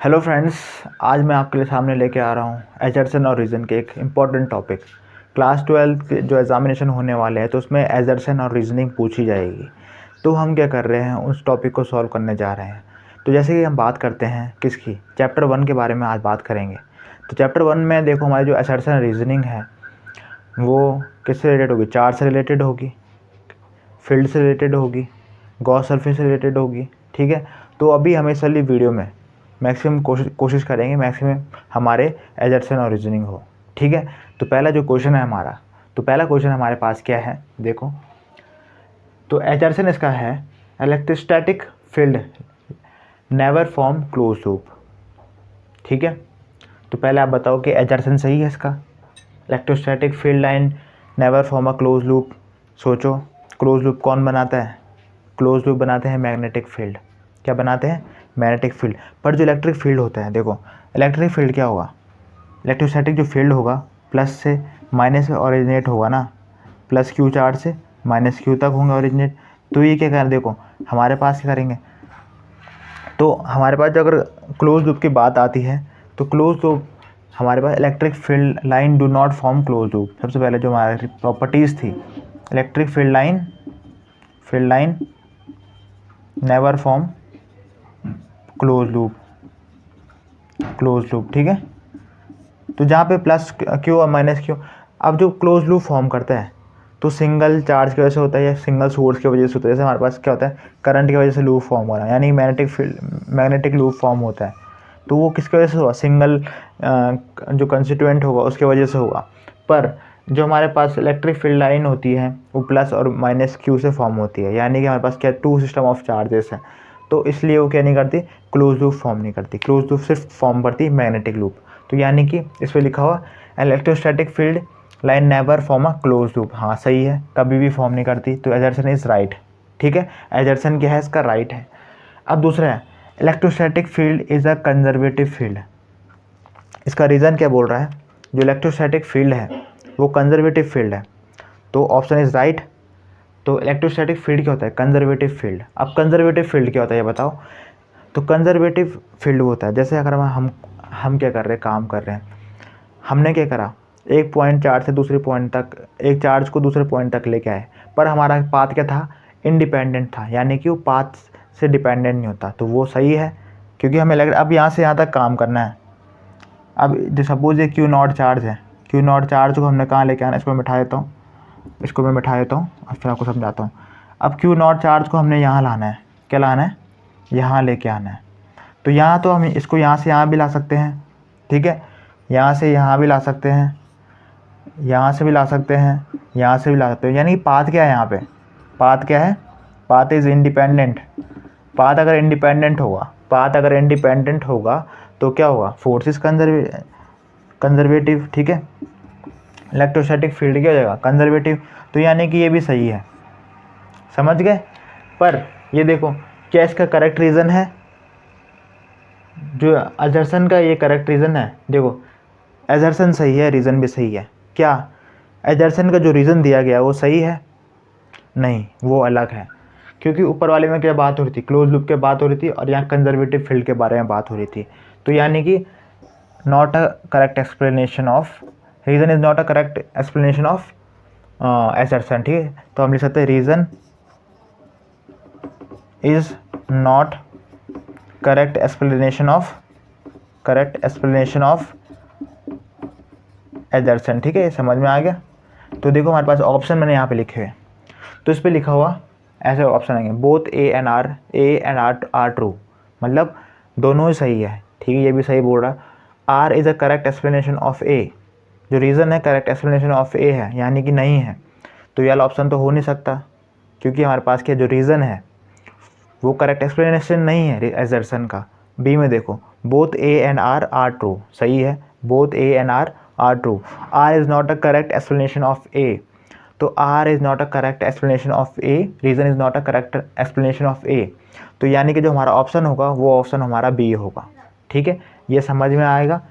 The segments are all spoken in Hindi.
हेलो फ्रेंड्स, आज मैं आपके लिए सामने लेके आ रहा हूँ एजर्सन और रीज़न के एक इम्पॉर्टेंट टॉपिक। क्लास 12 के जो एग्ज़ामिनेशन होने वाले हैं तो उसमें एजर्सन और रीजनिंग पूछी जाएगी। तो हम क्या कर रहे हैं, उस टॉपिक को सॉल्व करने जा रहे हैं। तो जैसे कि हम बात करते हैं किसकी, चैप्टर 1 के बारे में आज बात करेंगे। तो चैप्टर 1 में देखो, हमारी जो एजर्सन रीजनिंग है वो किससे रिलेटेड होगी? चार्ज से रिलेटेड होगी, फील्ड से रिलेटेड होगी, गॉस सरफेस से रिलेटेड होगी। ठीक है, तो अभी हम इस वाली वीडियो में मैक्सिमम कोशिश करेंगे मैक्सिमम हमारे एजर्सन और रीजनिंग हो। ठीक है, तो पहला जो क्वेश्चन है हमारा, तो पहला क्वेश्चन हमारे पास क्या है देखो। तो एजर्सन इसका है, electrostatic field never form close loop. ठीक है, तो पहले आप बताओ कि एजर्सन सही है इसका। Electrostatic field line never form a close loop. सोचो, क्लोज लूप कौन बनाता है? क्लोज लूप बनाते हैं मैग्नेटिक फील्ड। क्या बनाते हैं? Magnetic field. पर जो इलेक्ट्रिक फील्ड होता है, देखो इलेक्ट्रिक फील्ड क्या होगा, इलेक्ट्रोस्टैटिक जो फील्ड होगा प्लस से माइनस में ओरिजिनेट होगा ना, प्लस क्यू चार्ज से माइनस क्यू तक होंगे ओरिजिनेट। तो ये क्या करें, देखो हमारे पास क्या करेंगे, तो हमारे पास जो अगर क्लोज लूप की बात आती है तो क्लोज लूप हमारे पास electric field line do not form close loop. सबसे पहले जो हमारी प्रॉपर्टीज़ थी, electric field line never form close loop. ठीक है, तो जहाँ पे प्लस क्यू और माइनस क्यू, अब जो क्लोज लूप फॉर्म करता है तो सिंगल चार्ज की वजह से होता है या सिंगल सोर्स की वजह से होता है। जैसे हमारे पास क्या होता है, करंट की वजह से लूप फॉर्म हो रहा है, यानी मैग्नेटिक लूप फॉर्म होता है। तो वो किसकी वजह से हुआ? सिंगल जो कंस्टिट्यूएंट होगा उसके वजह से होगा। पर जो हमारे पास इलेक्ट्रिक फील्ड लाइन होती है वो प्लस और माइनस क्यू से फॉर्म होती है, यानी कि हमारे पास क्या, टू सिस्टम ऑफ चार्जेस हैं। तो इसलिए वो क्या नहीं करती, क्लोज लूप फॉर्म नहीं करती। क्लोज लूप सिर्फ फॉर्म करती मैग्नेटिक लूप। तो यानी कि इस पर लिखा हुआ electrostatic field line never form a close loop. हाँ सही है, कभी भी फॉर्म नहीं करती। तो एजर्सन इज राइट। ठीक है, एजर्सन क्या है इसका, राइट है। अब दूसरा है, electrostatic field is a conservative field. इसका रीज़न क्या बोल रहा है, जो इलेक्ट्रोस्टैटिक फील्ड है वो कंजर्वेटिव फील्ड है। तो ऑप्शन इज राइट। तो इलेक्ट्रोस्टैटिक फील्ड क्या होता है? Conservative field. अब कंजर्वेटिव फील्ड क्या होता है ये बताओ। तो कंजर्वेटिव फील्ड होता है, जैसे अगर हम क्या कर रहे हैं, काम कर रहे हैं, हमने क्या करा, एक पॉइंट चार्ज से दूसरे पॉइंट तक, एक चार्ज को दूसरे पॉइंट तक लेके आए, पर हमारा पाथ क्या था, इंडिपेंडेंट था, यानी कि वो पाथ से डिपेंडेंट नहीं होता। तो वो सही है, क्योंकि हमें लग रहा है अब यहाँ से यहाँ तक काम करना है। अब जो सपोज ये क्यू नॉट चार्ज है, क्यू नॉट चार्ज को हमने कहाँ लेके आना है, इसको मैं बिठा देता हूँ, इसको मैं बिठा देता हूँ और फिर आपको समझाता हूँ। अब क्यू नॉट चार्ज को हमने यहाँ लाना है, क्या लाना है, यहाँ लेके आना है। तो यहाँ तो हम इसको यहाँ से यहाँ भी ला सकते हैं। ठीक है, यहाँ से यहाँ भी ला सकते हैं, यहाँ से भी ला सकते हैं, यहाँ से भी ला सकते हैं। यानी पाथ क्या है यहाँ पे, पाथ क्या है, पाथ इज़ इंडिपेंडेंट। पाथ अगर इंडिपेंडेंट होगा तो क्या होगा, फोर्स इज कंजर्वेटिव। ठीक है, इलेक्ट्रोस्टैटिक फील्ड क्या हो जाएगा, कंजर्वेटिव। तो यानी कि ये भी सही है, समझ गए। पर ये देखो, क्या इसका करेक्ट रीज़न है, जो एजर्सन का ये करेक्ट रीज़न है। देखो एजर्सन सही है, रीज़न भी सही है। क्या एजर्सन का जो रीज़न दिया गया वो सही है? नहीं, वो अलग है। क्योंकि ऊपर वाले में क्या बात हो रही थी, क्लोज लूप के बात हो रही थी, और यहाँ कंजर्वेटिव फील्ड के बारे में बात हो रही थी। तो यानी कि not a correct explanation of, reason is not a correct explanation of एजर्सन। ठीक है, तो हम लिख सकते हैं reason is not correct explanation of एजर्सन। ठीक है, समझ में आ गया। तो देखो हमारे पास ऑप्शन मैंने यहाँ पे लिखे हुए, तो इस पर लिखा हुआ ऐसे ऑप्शन आएंगे, both A and R true, मतलब दोनों ही सही है। ठीक है, ये भी सही बोल रहा है। R is a correct explanation of A, जो रीज़न है करेक्ट एक्सप्लेनेशन ऑफ ए है, यानी कि नहीं है। तो ये ऑप्शन तो हो नहीं सकता, क्योंकि हमारे पास क्या जो रीज़न है वो करेक्ट एक्सप्लेनेशन नहीं है एजर्सन का। बी में देखो, both A and R true, सही है, both A and R true. R is not a correct explanation of A, तो R is not a correct explanation of A, reason is not a correct explanation of A. तो यानी कि जो हमारा ऑप्शन होगा वो ऑप्शन हमारा बी होगा। ठीक है, ये समझ में आएगा।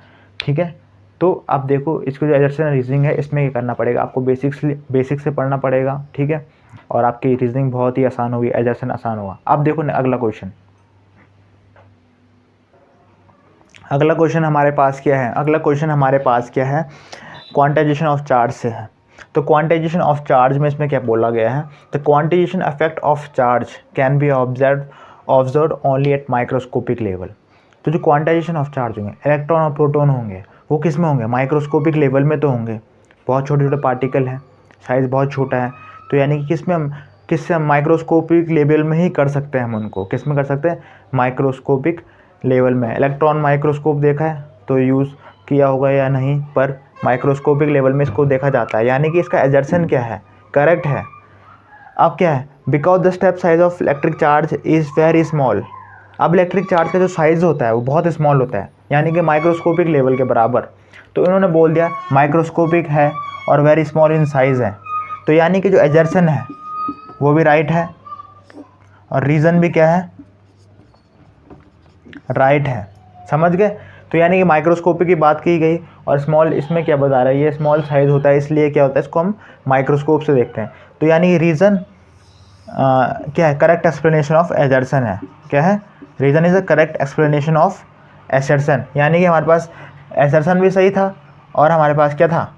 ठीक है, तो अब देखो इसको जो एजर्सन रीजनिंग है इसमें क्या करना पड़ेगा, आपको बेसिक से पढ़ना पड़ेगा। ठीक है, और आपकी रीजनिंग बहुत ही आसान होगी, एजर्सन आसान होगा। अब देखो अगला क्वेश्चन, अगला क्वेश्चन हमारे पास क्या है, अगला क्वेश्चन हमारे पास क्या है, क्वांटाइजेशन ऑफ चार्ज से है। तो क्वांटाइजेशन ऑफ चार्ज में इसमें क्या बोला गया है, the quantization effect of charge can be observe only at microscopic level. तो जो क्वांटाइजेशन ऑफ चार्ज होंगे, इलेक्ट्रॉन और प्रोटॉन होंगे, वो किस में होंगे, माइक्रोस्कोपिक लेवल में तो होंगे। बहुत छोटे छोटे पार्टिकल हैं, साइज़ बहुत छोटा है, तो यानी कि किससे हम माइक्रोस्कोपिक लेवल में ही कर सकते हैं, हम उनको किस में कर सकते हैं, माइक्रोस्कोपिक लेवल में। इलेक्ट्रॉन माइक्रोस्कोप देखा है तो यूज़ किया होगा या नहीं, पर माइक्रोस्कोपिक लेवल में इसको देखा जाता है, यानी कि इसका एजर्सन क्या है, करेक्ट है। अब क्या है, because the step size of electric charge is very small. अब इलेक्ट्रिक चार्ज का जो साइज़ होता है वो बहुत स्मॉल होता है, यानी कि माइक्रोस्कोपिक लेवल के बराबर। तो इन्होंने बोल दिया माइक्रोस्कोपिक है और वेरी स्मॉल इन साइज़ है, तो यानी कि जो एजर्सन है वो भी राइट है और रीज़न भी क्या है, राइट है। समझ गए। तो यानी कि माइक्रोस्कोपिक की बात की गई और स्मॉल इसमें क्या बता रहा है, ये स्मॉल साइज़ होता है, इसलिए क्या होता है, इसको हम माइक्रोस्कोप से देखते हैं। तो यानी रीज़न क्या है, करेक्ट एक्सप्लेनेशन ऑफ एजर्सन है। क्या है, reason is a correct explanation of एजर्सन, यानी कि हमारे पास एजर्सन भी सही था और हमारे पास क्या था,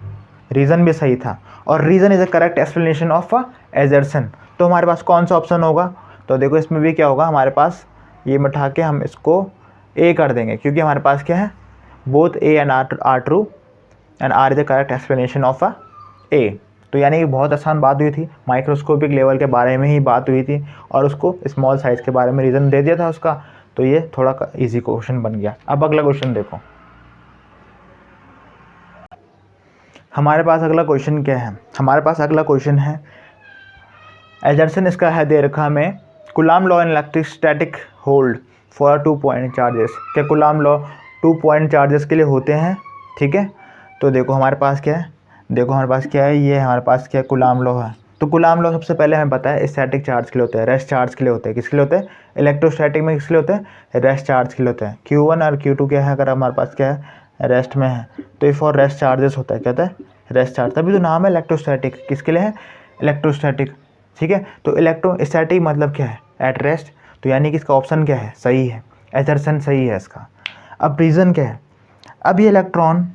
रीज़न भी सही था, और reason is a correct explanation of एजर्सन। तो हमारे पास कौन सा ऑप्शन होगा, तो देखो इसमें भी क्या होगा, हमारे पास ये मिठा के हम इसको ए कर देंगे, क्योंकि हमारे पास क्या है, both A and R true and R is the correct explanation of A. तो यानी कि बहुत आसान बात हुई थी, माइक्रोस्कोपिक लेवल के बारे में ही बात हुई थी और उसको स्मॉल साइज़ के बारे में रीज़न दे दिया था उसका, तो ये थोड़ा इजी क्वेश्चन बन गया। अब अगला क्वेश्चन देखो, हमारे पास अगला क्वेश्चन क्या है, हमारे पास अगला क्वेश्चन है, एजर्सन इसका है दे रखा हमें, coulomb law in electrostatic hold for 2 point charges. क्या कूलाम लॉ 2 पॉइंट चार्जेस के लिए होते हैं, ठीक है। तो देखो हमारे पास क्या है, देखो हमारे पास क्या है, ये हमारे पास क्या है, कूलाम लॉ है। तो कूलाम लॉ सबसे पहले हमें पता है स्टैटिक चार्ज के लिए होता है, रेस्ट चार्ज के लिए होता है, किसके लिए होता है, इलेक्ट्रोस्टैटिक में किसके लिए होता है, रेस्ट चार्ज के लिए होता है। Q1 और Q2 क्या है, अगर हमारे पास क्या है, रेस्ट में है, तो ये फॉर रेस्ट चार्जेस होता है, क्या होता है, रेस्ट चार्ज। तभी तो नाम है इलेक्ट्रोस्टैटिक, किसके लिए है, इलेक्ट्रोस्टैटिक, ठीक है। तो इलेक्ट्रोस्टैटिक मतलब क्या है, एट रेस्ट, तो यानी कि इसका ऑप्शन क्या है, सही है, एजर्सन सही है इसका। अब रीज़न क्या है, अब ये इलेक्ट्रॉन,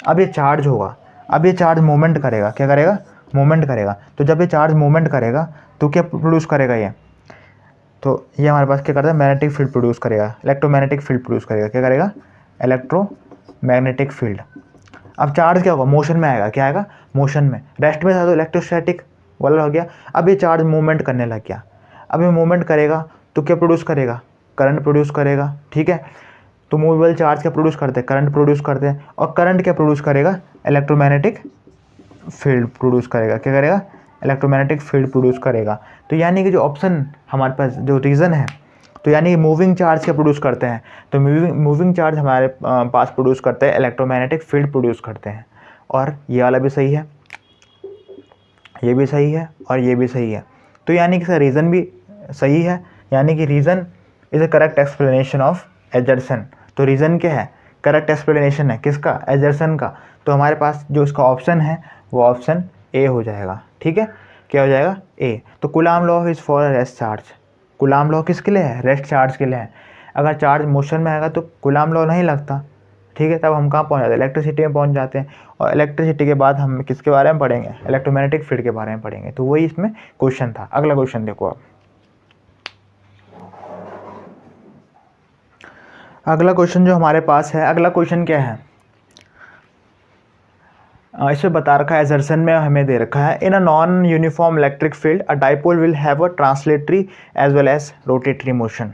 अब ये चार्ज होगा, अब ये चार्ज मूवमेंट करेगा, क्या करेगा, मूवमेंट करेगा। तो जब ये चार्ज मूवमेंट करेगा तो क्या प्रोड्यूस करेगा ये, तो ये हमारे पास क्या करता है, मैग्नेटिक फील्ड प्रोड्यूस करेगा, इलेक्ट्रोमैग्नेटिक फील्ड प्रोड्यूस करेगा, क्या करेगा, इलेक्ट्रोमैग्नेटिक फील्ड। अब चार्ज क्या होगा, मोशन में आएगा, क्या आएगा, मोशन में। रेस्ट में था तो इलेक्ट्रोस्टैटिक वाला हो गया, अब ये चार्ज मूवमेंट करने लग गया, अब ये मूवमेंट करेगा तो क्या प्रोड्यूस करेगा, करंट प्रोड्यूस करेगा, ठीक है। तो मूवेबल चार्ज क्या प्रोड्यूस करते हैं, करंट प्रोड्यूस करते हैं, और करंट क्या प्रोड्यूस करेगा, इलेक्ट्रोमैग्नेटिक फील्ड प्रोड्यूस करेगा, क्या करेगा, इलेक्ट्रोमैग्नेटिक फील्ड प्रोड्यूस करेगा। तो यानी कि जो ऑप्शन हमारे पास जो रीज़न है, तो यानी कि मूविंग चार्ज क्या प्रोड्यूस करते हैं, तो मूविंग चार्ज हमारे पास प्रोड्यूस करते हैं, इलेक्ट्रोमैग्नेटिक फील्ड प्रोड्यूस करते हैं। और ये वाला भी सही है, ये भी सही है और ये भी सही है। तो यानी कि इसका रीज़न भी सही है, यानी कि reason is a correct explanation of एजर्सन। तो रीज़न क्या है, करेक्ट एक्सप्लेनेशन है किसका, एजर्सन का। तो हमारे पास जो इसका ऑप्शन है वो ऑप्शन ए हो जाएगा, ठीक है। क्या हो जाएगा, ए। तो coulomb law is for rest charge, coulomb law किसके लिए है, रेस्ट चार्ज के लिए है। अगर चार्ज मोशन में आएगा तो कूलाम लॉ नहीं लगता, ठीक है। तब हम कहाँ पहुँच जाते हैं, इलेक्ट्रिसिटी में पहुँच जाते हैं, और इलेक्ट्रिसिटी के बाद हम किसके बारे में पढ़ेंगे, इलेक्ट्रोमैग्नेटिक फील्ड के बारे में पढ़ेंगे। तो वही इसमें क्वेश्चन था। अगला क्वेश्चन देखो आप, अगला क्वेश्चन जो हमारे पास है, अगला क्वेश्चन क्या है, इसमें बता रखा है, एजर्सन में हमें दे रखा है, in a non uniform electric field a dipole will have a translatory as well as rotatory motion.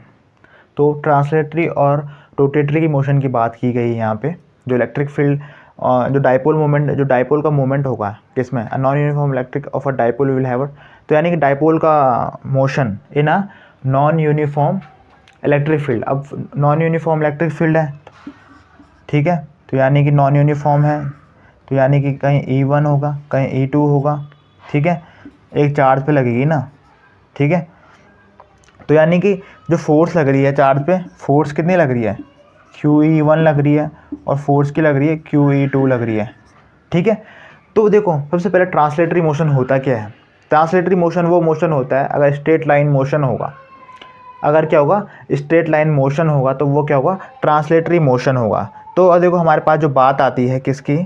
तो ट्रांसलेटरी और रोटेटरी की मोशन की बात की गई है यहाँ पे। जो इलेक्ट्रिक फील्ड जो डाइपोल मोमेंट, जो डाइपोल का मोमेंट होगा किसमें, non uniform electric of a dipole will have, तो यानी कि डाइपोल का motion in a non uniform electric field. अब नॉन यूनिफॉर्म इलेक्ट्रिक फील्ड है, ठीक है, तो यानी कि नॉन यूनिफॉर्म है, तो यानी कि कहीं E1 होगा, कहीं E2 होगा, ठीक है, एक चार्ज पे लगेगी ना, ठीक है। तो यानी कि जो फोर्स लग रही है चार्ज पे, फोर्स कितनी लग रही है, QE1 लग रही है, और फोर्स की लग रही है QE2 लग रही है, ठीक है। तो देखो सबसे पहले ट्रांसलेटरी मोशन होता क्या है, ट्रांसलेटरी मोशन वो मोशन होता है, अगर स्ट्रेट लाइन मोशन होगा, अगर क्या होगा स्ट्रेट लाइन मोशन होगा तो वो क्या होगा ट्रांसलेटरी मोशन होगा। तो अब देखो हमारे पास जो बात आती है किसकी,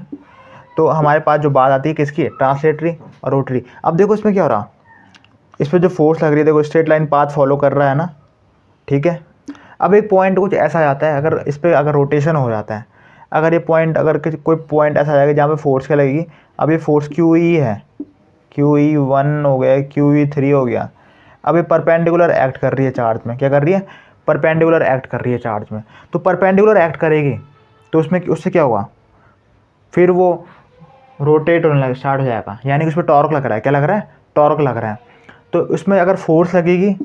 तो हमारे पास जो बात आती है किसकी, ट्रांसलेटरी और रोटरी। अब देखो इसमें क्या हो रहा, इस पर जो फोर्स लग रही है देखो स्ट्रेट लाइन पाथ फॉलो कर रहा है ना, ठीक है। अब एक पॉइंट कुछ ऐसा आता है, अगर इस पर अगर रोटेशन हो जाता है, अगर ये पॉइंट अगर कोई पॉइंट ऐसा आ जाएगा जहाँ पे फोर्स क्या लगेगी, अब ये फोर्स क्यू ई है, क्यू ई 1 हो गया, क्यू ई 3 हो गया। अब ये परपेंडिकुलर एक्ट कर रही है चार्ज में, क्या कर रही है, परपेंडिकुलर एक्ट कर रही है चार्ज में। तो परपेंडिकुलर एक्ट करेगी तो उसमें उससे क्या होगा, फिर वो रोटेट होने लगे स्टार्ट हो जाएगा, यानी कि उसमें टॉर्क लग रहा है, क्या लग रहा है, टॉर्क लग रहा है। तो उसमें अगर फोर्स लगेगी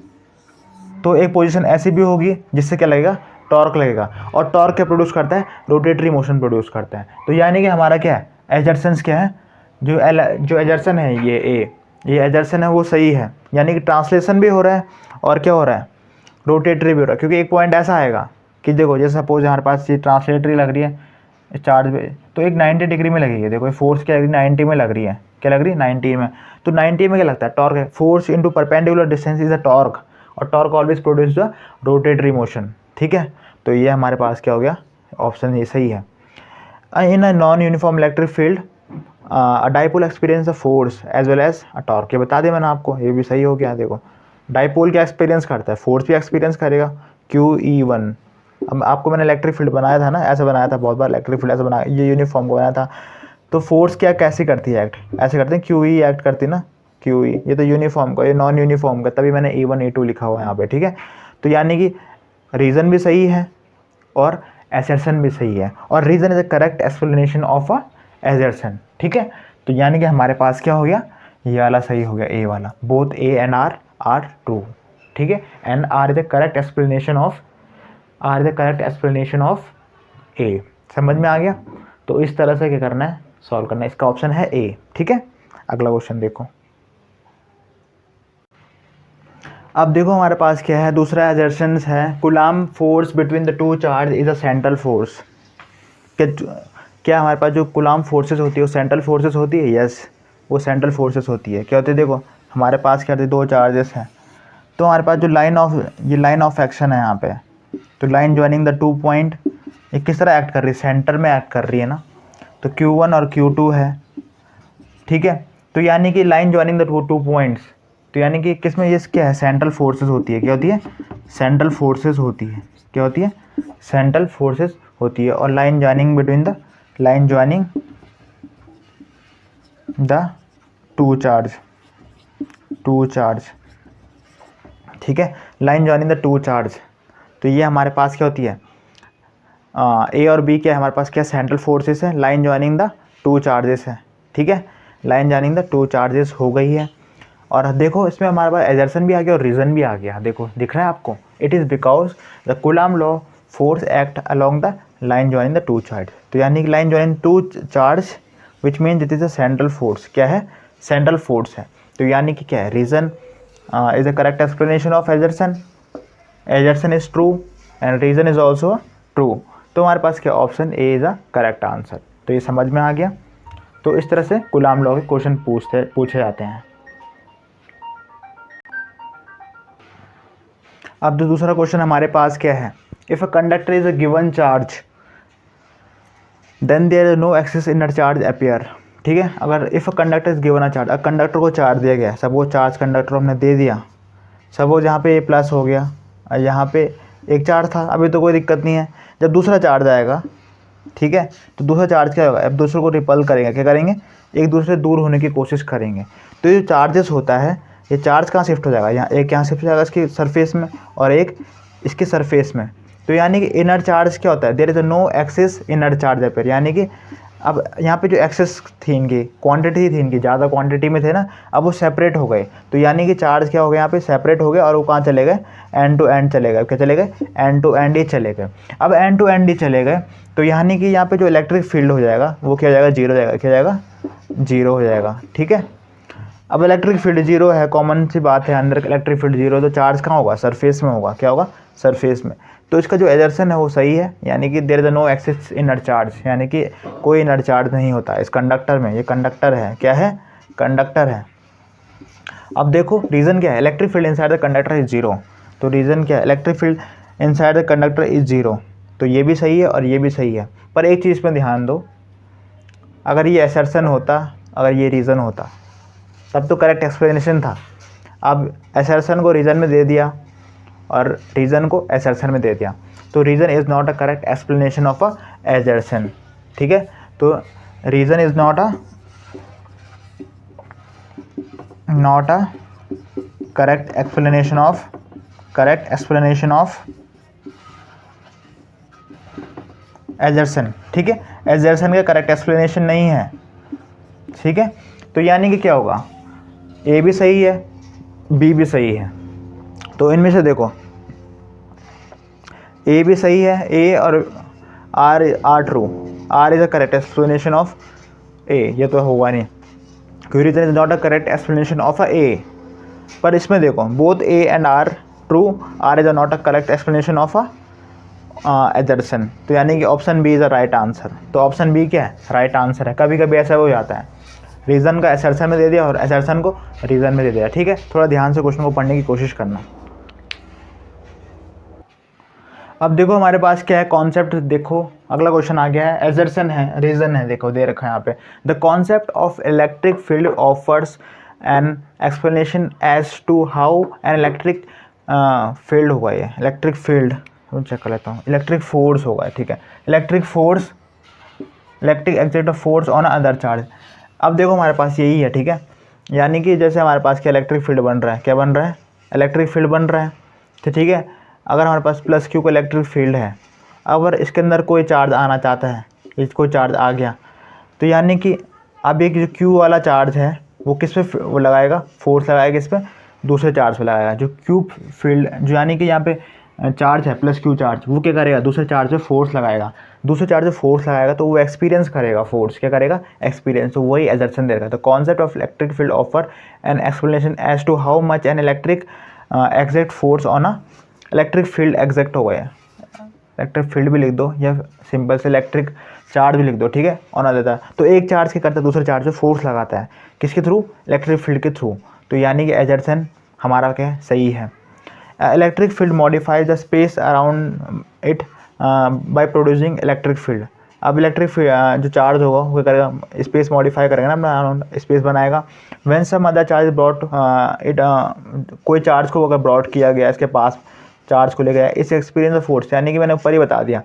तो एक पोजीशन ऐसी भी होगी जिससे क्या लगेगा, टॉर्क लगेगा, और टॉर्क क्या प्रोड्यूस करता है, रोटेटरी मोशन प्रोड्यूस करता है। तो यानी कि हमारा क्या है, एजर्सेंस क्या है, जो एजर्सन है ये एजर्सन है वो सही है, यानी कि ट्रांसलेशन भी हो रहा है और क्या हो रहा है, रोटेटरी भी हो रहा है। क्योंकि एक पॉइंट ऐसा आएगा कि देखो जैसे सपोज हमारे पास ये ट्रांसलेटरी लग रही है चार्ज पे, तो एक 90 डिग्री में लगेगी, देखो फोर्स क्या लग रही है 90 में लग रही है, क्या लग रही है 90 में। तो 90 में क्या लगता है, टॉर्क है, force into perpendicular distance is a torque, और torque always produce the rotatory motion, ठीक है। तो ये हमारे पास क्या हो गया, ऑप्शन ये सही है। In a non uniform electric field dipole experience a force as well as a torque, ये बता दें मैंने आपको, ये भी सही हो गया। देखो डाइपोल क्या एक्सपीरियंस करता है, फोर्स भी एक्सपीरियंस करेगा, QE1। अब आपको मैंने इलेक्ट्रिक फील्ड बनाया था ना, ऐसे बनाया था बहुत बार, इलेक्ट्रिक फील्ड ऐसे बनाया, ये यूनिफॉर्म को बनाया था। तो फोर्स क्या कैसे करती है एक्ट, ऐसे करते हैं, QE एक्ट करती है ना, QE, ये तो यूनिफॉर्म का, ये नॉन यूनिफॉर्म का, तभी मैंने E1 E2 लिखा हुआ है यहाँ पे, ठीक है। तो यानी कि रीज़न भी सही है और एसर्शन भी सही है, और reason is a correct explanation of a assertion, ठीक है। तो यानी कि हमारे पास क्या हो गया, ये वाला सही हो गया, ए वाला, both A and R are true, ठीक है। And R is the correct explanation of, R is the correct explanation of A. समझ में आ गया। तो इस तरह से क्या करना है, सॉल्व करना है, इसका ऑप्शन है ए, ठीक है। अगला क्वेश्चन देखो। अब देखो हमारे पास क्या है, दूसरा एजर्शन है, coulomb force between the two charge is a central force. क्या हमारे पास जो कूलम्ब फोर्सेस होती है वो सेंट्रल फोर्सेस होती है, यस वो सेंट्रल फोर्सेस होती है। क्या होती है, देखो हमारे पास क्या होती है, दो चार्जेस हैं, तो हमारे पास जो ये लाइन ऑफ एक्शन है यहाँ पे, तो लाइन ज्वाइनिंग द 2 पॉइंट, ये किस तरह एक्ट कर रही है, सेंटर में एक्ट कर रही है ना, तो Q1 और Q2 है, ठीक है। तो यानी कि लाइन ज्वाइनिंग द 2 पॉइंट्स, तो यानी कि किस में ये क्या है, सेंट्रल फोर्सेस होती है, क्या होती है, सेंट्रल फोर्सेस होती है, क्या होती है, सेंट्रल फोर्सेस होती है। और line joining between the, line joining the two charge, ठीक है, line joining the two charge. तो ये हमारे पास क्या होती है, ए और बी क्या है हमारे पास, क्या सेंट्रल फोर्सेस है, line joining the two charges है, ठीक है, line joining the two charges हो गई है। और देखो इसमें हमारे पास एजर्सन भी आ गया और रीज़न भी आ गया, देखो दिख रहा है आपको, it is because the Coulomb law force act along the line joining the two charge. तो यानी कि line joining two charge which mean that is a central force, क्या है, सेंट्रल फोर्स है। तो यानी कि क्या है, reason is a correct explanation of एजर्सन, एजर्सन is true and reason is also true. तो हमारे पास क्या, option A is a correct answer. तो ये समझ में आ गया। तो इस तरह से कूलम्ब लॉ के क्वेश्चन पूछे जाते हैं। अब जो दूसरा क्वेश्चन हमारे पास क्या है, if a conductor is a given charge then there is no excess inner charge appear, ठीक है। अगर if a conductor is given a charge, अगर कंडक्टर को चार्ज दिया गया, सपोज चार्ज कंडक्टर हमने दे दिया, सपोज यहाँ पे ए प्लस हो गया और यहाँ पे एक चार्ज था, अभी तो कोई दिक्कत नहीं है। जब दूसरा चार्ज आएगा, ठीक है, तो दूसरा चार्ज क्या होगा, अब दूसरे को रिपल करेंगे, क्या करेंगे, एक दूसरे से दूर होने की कोशिश करेंगे। तो ये चार्जेस होता है, ये चार्ज कहाँ शिफ्ट हो जाएगा, यहाँ एक यहाँ शिफ्ट हो जाएगा इसकी सरफेस में और एक इसके सरफेस में। तो यानी कि इनर चार्ज क्या होता है, there is a no excess inner charge appear, यानी कि अब यहाँ पे जो एक्सेस थी इनकी क्वांटिटी थी, इनकी ज़्यादा क्वांटिटी में थे ना, अब वो सेपरेट हो गए। तो यानी कि चार्ज क्या हो गया, यहाँ पे सेपरेट हो गए और वो कहाँ चले गए, एंड टू एंड चले गए, क्या चले गए, एंड टू एंड ही चले गए। अब एंड टू एंड ही चले गए तो यानी कि यहाँ पे जो इलेक्ट्रिक फील्ड हो जाएगा वो क्या हो जाएगा, जीरो हो जाएगा, क्या हो जाएगा, जीरो हो जाएगा, ठीक है। अब इलेक्ट्रिक फील्ड जीरो है, कॉमन सी बात है, अंदर इलेक्ट्रिक फील्ड जीरो, तो चार्ज कहाँ होगा, सरफेस में होगा, क्या होगा, सरफेस में। तो इसका जो एजर्सन है वो सही है, यानी कि there is no excess inner charge, यानी कि कोई इनर चार्ज नहीं होता इस कंडक्टर में, ये कंडक्टर है, क्या है, कंडक्टर है। अब देखो रीज़न क्या है, electric field inside the conductor is zero. तो रीज़न क्या है, electric field inside the conductor is zero. तो ये भी सही है और ये भी सही है, पर एक चीज़ पे ध्यान दो, अगर ये असर्शन होता, अगर ये रीज़न होता, तब तो करेक्ट एक्सप्लेनेशन था। अब असर्शन को रीज़न में दे दिया और रीज़न को असर्शन में दे दिया, तो reason is not a correct explanation of a assertion. ठीक है, तो reason is not a correct explanation of assertion। ठीक है, assertion का करेक्ट एक्सप्लेनेशन नहीं है। ठीक है, तो यानी कि क्या होगा, ए भी सही है, बी भी सही है। तो इनमें से देखो, ए भी सही है, ए और R true, R is a correct explanation of A, ये तो होगा नहीं, क्योंकि reason is not a correct explanation of a A. पर इसमें देखो, both A and R true, R is a not a correct explanation of a assertion। तो यानी कि option B is a right answer. तो ऑप्शन बी क्या है, राइट आंसर है। कभी कभी ऐसा हो जाता है, रीज़न का assertion में दे दिया और assertion को रीज़न में दे दिया। ठीक है, थोड़ा ध्यान से क्वेश्चन को पढ़ने की कोशिश करना। अब देखो हमारे पास क्या है, कॉन्सेप्ट देखो, अगला क्वेश्चन आ गया है, assertion है, रीज़न है, देखो दे रखा है यहाँ पे, the concept of electric field offers an explanation as to how an electric field होगा, ये इलेक्ट्रिक फील्ड चेक कर लेता हूँ, इलेक्ट्रिक फोर्स होगा। ठीक है, electric exact force on other charge. अब देखो हमारे पास यही है। ठीक है, यानी कि जैसे हमारे पास क्या इलेक्ट्रिक फील्ड बन रहा है, क्या बन रहा है, इलेक्ट्रिक फील्ड बन रहा है। तो ठीक है, अगर हमारे पास प्लस क्यू का इलेक्ट्रिक फील्ड है, अगर इसके अंदर कोई चार्ज आना चाहता है, कोई चार्ज आ गया, तो यानी कि अब एक जो क्यू वाला चार्ज है वो किस पे वो लगाएगा, फोर्स लगाएगा, किस पे, दूसरे चार्ज पे लगाएगा। जो क्यू फील्ड, जो यानी कि यहाँ पे चार्ज है प्लस क्यू चार्ज, वो क्या करेगा, दूसरे चार्ज पे फोर्स लगाएगा। दूसरे चार्ज पे फोर्स लगाएगा तो वो एक्सपीरियंस करेगा फोर्स, क्या करेगा, एक्सपीरियंस। तो वही assertion देगा। The concept of electric field offer an explanation as to how much an electric exact force on a electric field exact हो गया। इलेक्ट्रिक फील्ड भी लिख दो या सिंपल से इलेक्ट्रिक चार्ज भी लिख दो। ठीक है, ऑन देता है, तो एक चार्ज क्या करता है, दूसरे चार्ज पे फोर्स लगाता है, किसके थ्रू, इलेक्ट्रिक फील्ड के थ्रू। तो यानी कि assertion हमारा क्या है, सही है। Electric field modifies the space around it by producing electric field. अब इलेक्ट्रिक जो चार्ज होगा वो करेगा, स्पेस मॉडिफाई करेगा ना, अपना अराउंड स्पेस बनाएगा। When some other charge brought it, कोई चार्ज को अगर ब्रॉट किया गया, इसके पास चार्ज को ले गया, इस एक्सपीरियंस ऑफ फोर्स, यानी कि मैंने ऊपर ही बता दिया।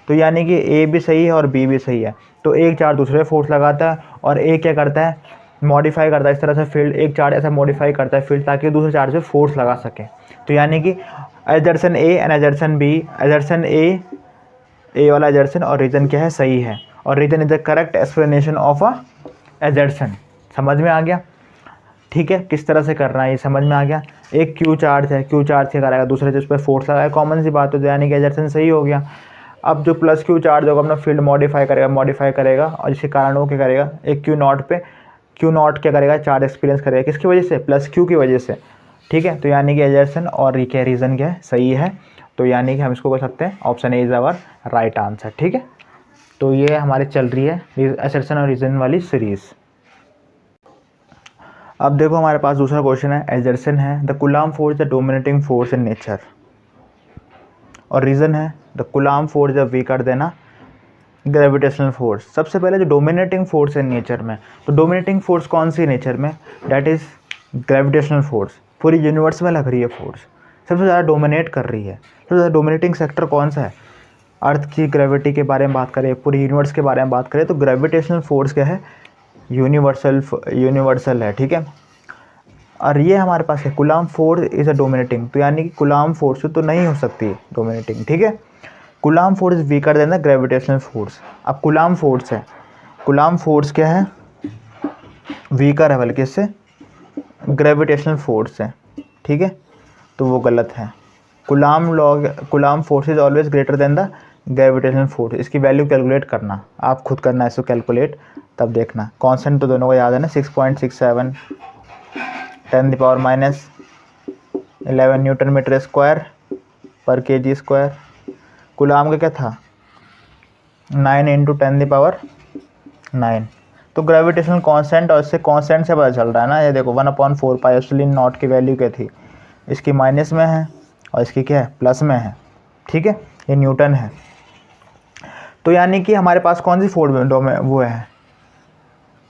तो यानी कि ए भी सही है और बी भी सही है। तो एक चार्ज दूसरे फोर्स लगाता है और एक क्या करता है, मॉडिफाई करता है इस तरह से फील्ड, एक चार्ज ऐसा मॉडिफाई करता है फील्ड ताकि दूसरे चार्ज पे फोर्स लगा सके। तो यानी कि assertion A and assertion B, assertion A वाला assertion और रीज़न क्या है, सही है, और reason is the correct explanation of a assertion। समझ में आ गया। ठीक है, किस तरह से करना है ये समझ में आ गया। एक क्यू चार्ज है, क्यू चार्ज क्या करेगा, दूसरे जिस पर फोर्स लगाएगा, कॉमन सी बात है, तो यानी कि assertion सही हो गया। अब जो प्लस क्यू चार्ज होगा अपना फील्ड मॉडिफाई करेगा और इसके कारण वो क्या करेगा, एक क्यू नॉट क्या करेगा, चार्ज एक्सपीरियंस करेगा, किसकी वजह से, प्लस क्यू की वजह से। ठीक है, तो यानी कि assertion और क्या रीज़न क्या है, सही है। तो यानी कि हम इसको कर सकते हैं option A is our right answer. ठीक है, तो ये हमारी चल रही है assertion और रीज़न वाली सीरीज़। अब देखो हमारे पास दूसरा क्वेश्चन है, assertion है the coulomb force the dominating force in nature, और रीज़न है the coulomb force the weaker then a gravitational force. सबसे पहले जो डोमिनेटिंग फोर्स है नेचर में, तो डोमिनेटिंग फोर्स कौन सी नेचर में, डैट इज़ ग्रेविटेशनल फोर्स। पूरी यूनिवर्स में लग रही है फोर्स, सबसे ज़्यादा डोमिनेट कर रही है। सबसे ज़्यादा डोमिनेटिंग सेक्टर कौन सा है, अर्थ की ग्रेविटी के बारे में बात करें, पूरी यूनिवर्स के बारे में बात करें, तो ग्रेविटेशनल फोर्स क्या है, यूनिवर्सल है। ठीक है, और ये हमारे पास है coulomb force is a dominating, तो यानी कि कूलम्ब फोर्स तो नहीं हो सकती डोमिनेटिंग। ठीक है, coulomb force is weaker then the gravitational force. अब कूलम्ब फोर्स है, कूलम्ब फोर्स क्या है, वीकर है बल्कि इससे, ग्रेविटेशनल फोर्स है। ठीक है, तो वो गलत है। Coulomb force is always greater than the gravitational force. इसकी वैल्यू कैलकुलेट करना, आप खुद करना इसको कैलकुलेट, तब देखना। कांस्टेंट तो दोनों को याद है ना, 6.67 10⁻11 न्यूटन मीटर स्क्वायर पर kg स्क्वायर। कूलम्ब का क्या था, 9 × 10⁻9। तो ग्रेविटेशनल कांस्टेंट, और इससे कांस्टेंट से पता चल रहा है ना, ये देखो 1/4 पाई एप्सिलॉन नॉट की वैल्यू क्या थी, इसकी माइनस में है और इसकी क्या है, प्लस में है, ठीक है, ये न्यूटन है। तो यानी कि हमारे पास कौन सी फोर्स विंडो में वो है,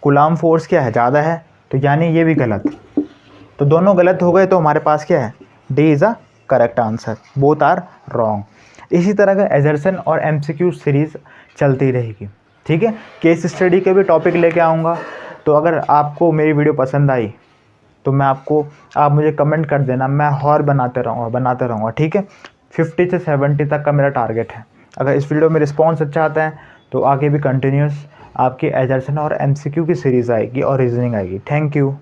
कूलाम फोर्स क्या है, ज़्यादा है, तो यानी ये भी गलत। तो दोनों गलत हो गए, तो हमारे पास क्या है, D is a correct answer, both are wrong. इसी तरह का एजर्सन और एमसीक्यू सीरीज़ चलती रहेगी, ठीक है। केस स्टडी के भी टॉपिक लेके आऊँगा। तो अगर आपको मेरी वीडियो पसंद आई तो आप मुझे कमेंट कर देना, मैं और बनाते रहूँगा, ठीक है। 50 से 70 तक का मेरा टारगेट है। अगर इस वीडियो में रिस्पॉन्स अच्छा आता है तो आगे भी कंटिन्यूस आपकी एजर्सन और एमसीक्यू की सीरीज़ आएगी और रीजनिंग आएगी। Thank you.